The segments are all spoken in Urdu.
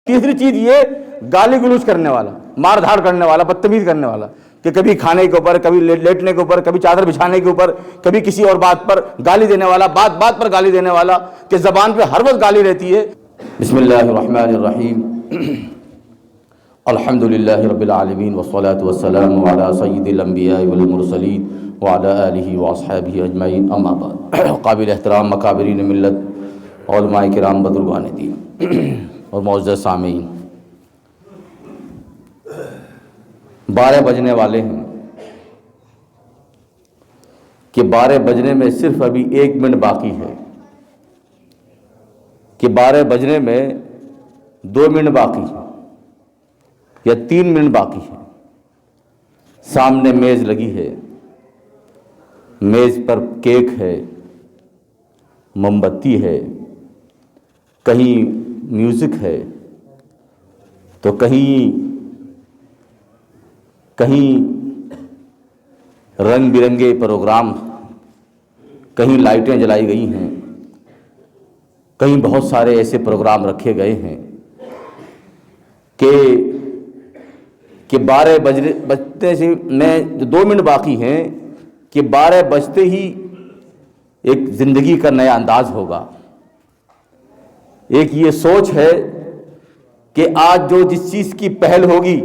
تیسری چیز یہ گالی گلوچ کرنے والا، مار دھاڑ کرنے والا، بدتمیز کرنے والا، کہ کبھی کھانے کے اوپر، کبھی لیٹنے کے اوپر، کبھی چادر بچھانے کے اوپر، کبھی کسی اور بات پر گالی دینے والا، بات بات پر گالی دینے والا، کہ زبان پہ ہر وقت گالی رہتی ہے۔ بسم اللہ الرحمن الرحیم، الحمد للہ رب العالمین والصلاة والسلام علی سید الانبیاء والمرسلین وعلی آلہ واصحابہ اجمعین، اما بعد۔ قابل احترام مکابرین ملت، علماء کرام، بزرگان دین اور معزز سامعین، 12 بجنے والے ہیں کہ 12 بجنے میں صرف ابھی 1 منٹ باقی ہے، کہ 12 بجنے میں 2 منٹ باقی ہے یا 3 منٹ باقی ہے۔ سامنے میز لگی ہے، میز پر کیک ہے، موم بتی ہے، کہیں میوزک ہے تو کہیں رنگ برنگے پروگرام، کہیں لائٹیں جلائی گئی ہیں، کہیں بہت سارے ایسے پروگرام رکھے گئے ہیں کہ 12 بجتے سے میں جو 2 منٹ باقی ہیں کہ 12 بجتے ہی ایک زندگی کا نیا انداز ہوگا۔ ایک یہ سوچ ہے کہ آج جو جس چیز کی پہل ہوگی،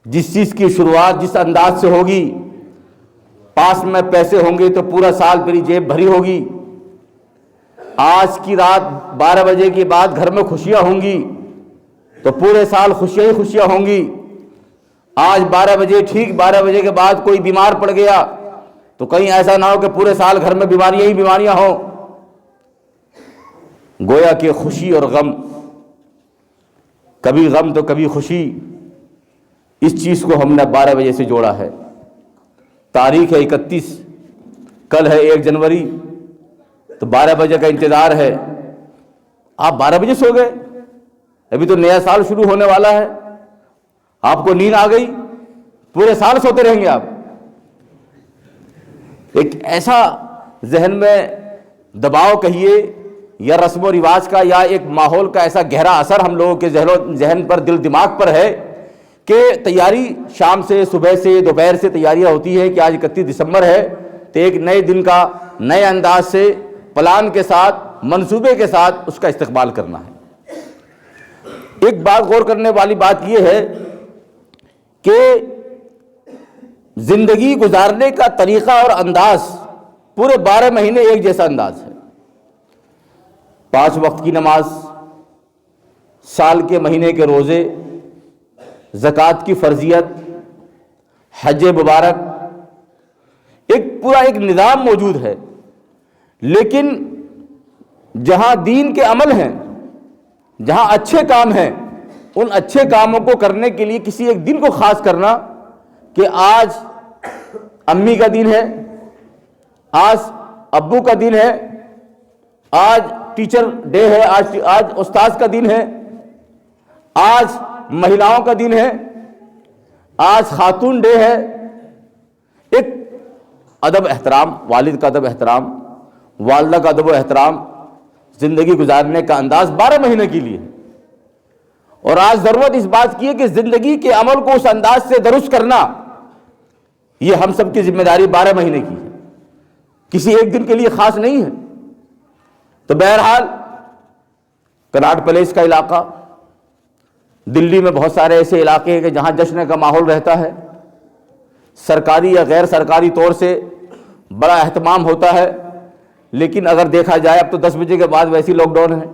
جس چیز کی شروعات جس انداز سے ہوگی، پاس میں پیسے ہوں گے تو پورا سال میری جیب بھری ہوگی۔ آج کی رات 12 بجے کے بعد گھر میں خوشیاں ہوں گی تو پورے سال خوشیاں ہی خوشیاں ہوں گی۔ آج 12 بجے، ٹھیک 12 بجے کے بعد کوئی بیمار پڑ گیا تو کہیں ایسا نہ ہو کہ پورے سال گھر میں بیماریاں ہی بیماریاں ہوں۔ گویا کہ خوشی اور غم، کبھی غم تو کبھی خوشی، اس چیز کو ہم نے 12 بجے سے جوڑا ہے۔ تاریخ ہے 31، کل ہے 1 جنوری، تو 12 بجے کا انتظار ہے۔ آپ 12 بجے سو گئے، ابھی تو نیا سال شروع ہونے والا ہے، آپ کو نیند آ گئی، پورے سال سوتے رہیں گے آپ۔ ایک ایسا ذہن میں دباؤ کہیے یا رسم و رواج کا یا ایک ماحول کا ایسا گہرا اثر ہم لوگوں کے ذہن پر، دل دماغ پر ہے کہ تیاری شام سے، صبح سے، دوپہر سے تیاریاں ہوتی ہے کہ آج 31 دسمبر ہے تو ایک نئے دن کا نئے انداز سے، پلان کے ساتھ، منصوبے کے ساتھ اس کا استقبال کرنا ہے۔ ایک بات غور کرنے والی بات یہ ہے کہ زندگی گزارنے کا طریقہ اور انداز پورے 12 مہینے ایک جیسا انداز ہے۔ 5 وقت کی نماز، سال کے مہینے کے روزے، زکوٰۃ کی فرضیت، حج مبارک، ایک نظام موجود ہے۔ لیکن جہاں دین کے عمل ہیں، جہاں اچھے کام ہیں، ان اچھے کاموں کو کرنے کے لیے کسی ایک دن کو خاص کرنا کہ آج امی کا دن ہے، آج ابو کا دن ہے، آج ٹیچر ڈے ہے، آج استاذ کا دن ہے، آج مہیلاؤں کا دن ہے، آج خاتون ڈے ہے۔ ایک ادب احترام، والد کا ادب احترام، والدہ کا ادب و احترام، زندگی گزارنے کا انداز 12 مہینے کے لیے ہے۔ اور آج ضرورت اس بات کی ہے کہ زندگی کے عمل کو اس انداز سے درست کرنا، یہ ہم سب کی ذمہ داری 12 مہینے کی ہے، کسی ایک دن کے لیے خاص نہیں ہے۔ تو بہرحال کناٹ پیلیس کا علاقہ، دلی میں بہت سارے ایسے علاقے ہیں کہ جہاں جشن کا ماحول رہتا ہے، سرکاری یا غیر سرکاری طور سے بڑا اہتمام ہوتا ہے، لیکن اگر دیکھا جائے اب تو 10 بجے کے بعد ویسی لاک ڈاؤن ہے،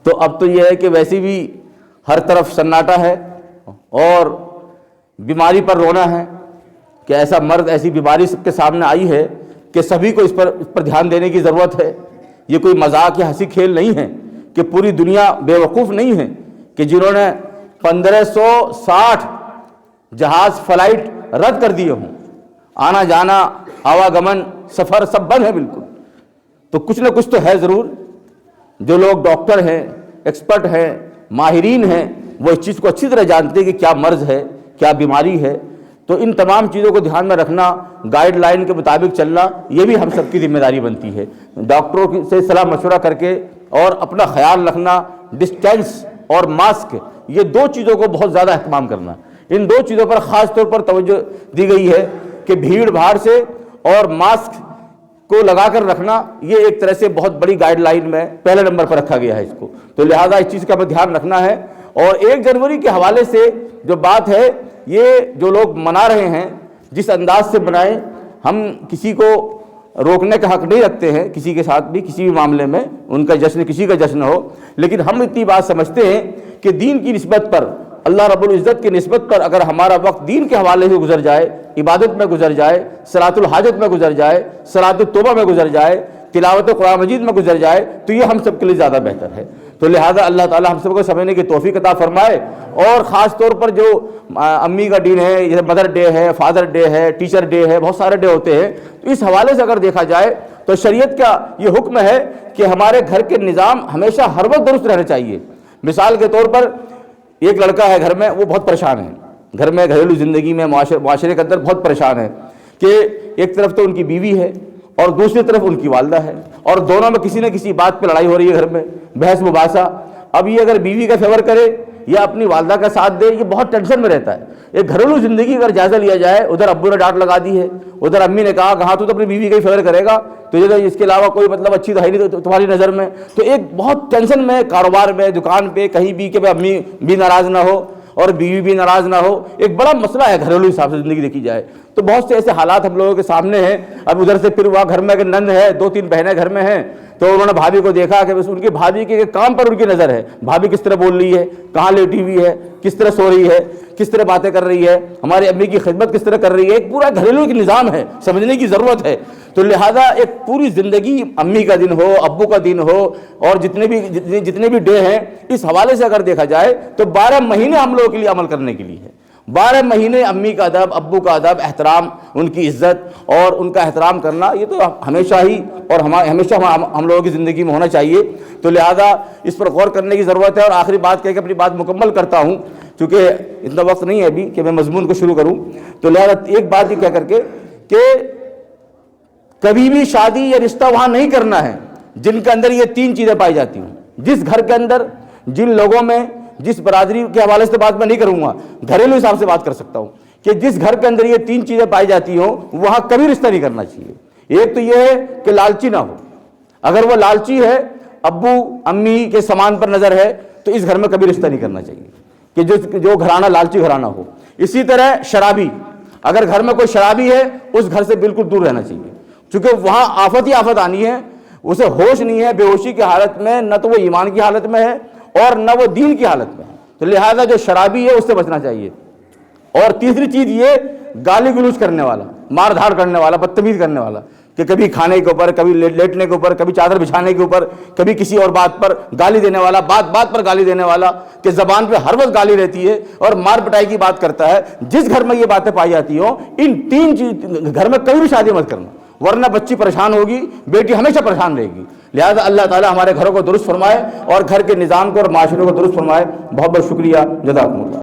تو اب تو یہ ہے کہ ویسی بھی ہر طرف سناٹا ہے اور بیماری پر رونا ہے کہ ایسا مرض، ایسی بیماری سب کے سامنے آئی ہے کہ سبھی کو اس پر دھیان دینے کی ضرورت ہے۔ یہ کوئی مذاق یا ہنسی کھیل نہیں ہے کہ پوری دنیا بے وقوف نہیں ہے کہ جنہوں نے 1560 جہاز فلائٹ رد کر دیے ہوں، آنا جانا، آواگمن، سفر سب بند ہے بالکل۔ تو کچھ نہ کچھ تو ہے ضرور۔ جو لوگ ڈاکٹر ہیں، ایکسپرٹ ہیں، ماہرین ہیں، وہ اس چیز کو اچھی طرح جانتے ہیں کہ کیا مرض ہے، کیا بیماری ہے۔ تو ان تمام چیزوں کو دھیان میں رکھنا، گائیڈ لائن کے مطابق چلنا، یہ بھی ہم سب کی ذمہ داری بنتی ہے۔ ڈاکٹروں سے صلاح مشورہ کر کے اور اپنا خیال رکھنا، ڈسٹینس اور ماسک، یہ دو چیزوں کو بہت زیادہ اہتمام کرنا، ان دو چیزوں پر خاص طور پر توجہ دی گئی ہے کہ بھیڑ بھاڑ سے اور ماسک کو لگا کر رکھنا، یہ ایک طرح سے بہت بڑی گائیڈ لائن میں پہلے نمبر پر رکھا گیا ہے اس کو، تو لہٰذا اس چیز کا ہمیں دھیان رکھنا ہے۔ اور 1 جنوری کے حوالے سے جو بات ہے، یہ جو لوگ منا رہے ہیں جس انداز سے منائیں، ہم کسی کو روکنے کا حق نہیں رکھتے ہیں، کسی کے ساتھ بھی کسی بھی معاملے میں ان کا جشن کسی کا جشن ہو، لیکن ہم اتنی بات سمجھتے ہیں کہ دین کی نسبت پر، اللہ رب العزت کی نسبت پر اگر ہمارا وقت دین کے حوالے سے گزر جائے، عبادت میں گزر جائے، صلاۃ الحاجت میں گزر جائے، صلاۃ التوبہ میں گزر جائے، تلاوت قرآن مجید میں گزر جائے، تو یہ ہم سب کے لیے زیادہ بہتر ہے۔ تو لہٰذا اللہ تعالی ہم سب کو سمجھنے کی توفیق عطا فرمائے، اور خاص طور پر جو امی کا دن ہے، جیسے مدر ڈے ہے، فادر ڈے ہے، ٹیچر ڈے ہے، بہت سارے ڈے ہوتے ہیں، تو اس حوالے سے اگر دیکھا جائے تو شریعت کا یہ حکم ہے کہ ہمارے گھر کے نظام ہمیشہ ہر وقت درست رہنا چاہیے۔ مثال کے طور پر ایک لڑکا ہے گھر میں، وہ بہت پریشان ہے، گھر میں گھریلو زندگی میں معاشرے کے اندر بہت پریشان ہے کہ ایک طرف تو ان کی بیوی ہے اور دوسری طرف ان کی والدہ ہے، اور دونوں میں کسی نہ کسی بات پہ لڑائی ہو رہی ہے، گھر میں بحث مباحثہ۔ اب یہ اگر بیوی کا فیور کرے یا اپنی والدہ کا ساتھ دے، یہ بہت ٹینشن میں رہتا ہے۔ ایک گھریلو زندگی اگر جائزہ لیا جائے، ادھر ابو نے ڈانٹ لگا دی ہے، ادھر امی نے کہا کہ ہاں تو اپنی بیوی کا ہی فیور کرے گا، تجھے تو اس کے علاوہ کوئی مطلب اچھی تو ہے نہیں تمہاری نظر میں، تو ایک بہت ٹینشن میں، کاروبار میں، دکان پہ، کہیں بھی، کہ امی بھی ناراض نہ ہو اور بیوی بھی ناراض نہ ہو، ایک بڑا مسئلہ ہے گھریلو حساب سے زندگی دیکھی جائے تو۔ بہت سے ایسے حالات ہم لوگوں کے سامنے ہیں۔ اب ادھر سے پھر وہاں گھر میں اگر نند ہے، 2-3 بہنیں گھر میں ہیں، تو انہوں نے بھابھی کو دیکھا کہ بس ان کی بھابھی کے کام پر ان کی نظر ہے، بھابھی کس طرح بول رہی ہے، کہاں لیٹی ہوئی ہے، کس طرح سو رہی ہے، کس طرح باتیں کر رہی ہے، ہماری امی کی خدمت کس طرح کر رہی ہے، ایک پورا گھریلو ایک نظام ہے، سمجھنے کی ضرورت ہے۔ تو لہٰذا ایک پوری زندگی، امی کا دن ہو، ابو کا دن ہو، اور جتنے بھی ڈے ہیں، اس حوالے سے اگر دیکھا جائے تو 12 مہینے ہم لوگوں کے لیے عمل کرنے کے لیے ہے۔ 12 مہینے امی کا ادب، ابو کا ادب، احترام، ان کی عزت اور ان کا احترام کرنا، یہ تو ہمیشہ ہی اور ہمیشہ ہم لوگوں کی زندگی میں ہونا چاہیے۔ تو لہذا اس پر غور کرنے کی ضرورت ہے۔ اور آخری بات کہہ کے اپنی بات مکمل کرتا ہوں، چونکہ اتنا وقت نہیں ہے ابھی کہ میں مضمون کو شروع کروں، تو لہذا ایک بات یہ کہہ کر کے کہ کبھی بھی شادی یا رشتہ وہاں نہیں کرنا ہے جن کے اندر یہ 3 چیزیں پائی جاتی ہوں۔ جس گھر کے اندر، جن لوگوں میں، جس برادری کے حوالے سے بات میں نہیں کروں گا، گھریلو حساب سے بات کر سکتا ہوں، کہ جس گھر کے اندر یہ 3 چیزیں پائی جاتی ہوں، وہاں کبھی رشتہ نہیں کرنا چاہیے۔ ایک تو یہ ہے کہ لالچی نہ ہو، اگر وہ لالچی ہے، ابو امی کے سامان پر نظر ہے، تو اس گھر میں کبھی رشتہ نہیں کرنا چاہیے کہ جو گھرانہ لالچی گھرانہ ہو۔ اسی طرح شرابی، اگر گھر میں کوئی شرابی ہے، اس گھر سے بالکل دور رہنا چاہیے، چونکہ وہاں آفت ہی آفت آنی ہے، اسے ہوش نہیں ہے، بے ہوشی کی حالت میں، نہ تو وہ ایمان کی حالت میں ہے اور نہ وہ دین کی حالت میں ہے، تو لہذا جو شرابی ہے اس سے بچنا چاہیے۔ اور تیسری چیز یہ، گالی گلوچ کرنے والا، مار دھاڑ کرنے والا، بدتمیز کرنے والا، کہ کبھی کھانے کے اوپر، کبھی لیٹنے کے اوپر، کبھی چادر بچھانے کے اوپر، کبھی کسی اور بات پر گالی دینے والا، بات پر گالی دینے والا، کہ زبان پہ ہر وقت گالی رہتی ہے اور مار پٹائی کی بات کرتا ہے۔ جس گھر میں یہ باتیں پائی جاتی ہوں، ان 3 چیز گھر میں کبھی بھی شادی مت کرنا، ورنہ بچی پریشان ہوگی، بیٹی ہمیشہ پریشان رہے گی۔ لہذا اللہ تعالی ہمارے گھروں کو درست فرمائے اور گھر کے نظام کو اور معاشرے کو درست فرمائے۔ بہت بہت شکریہ، جزاکم اللہ۔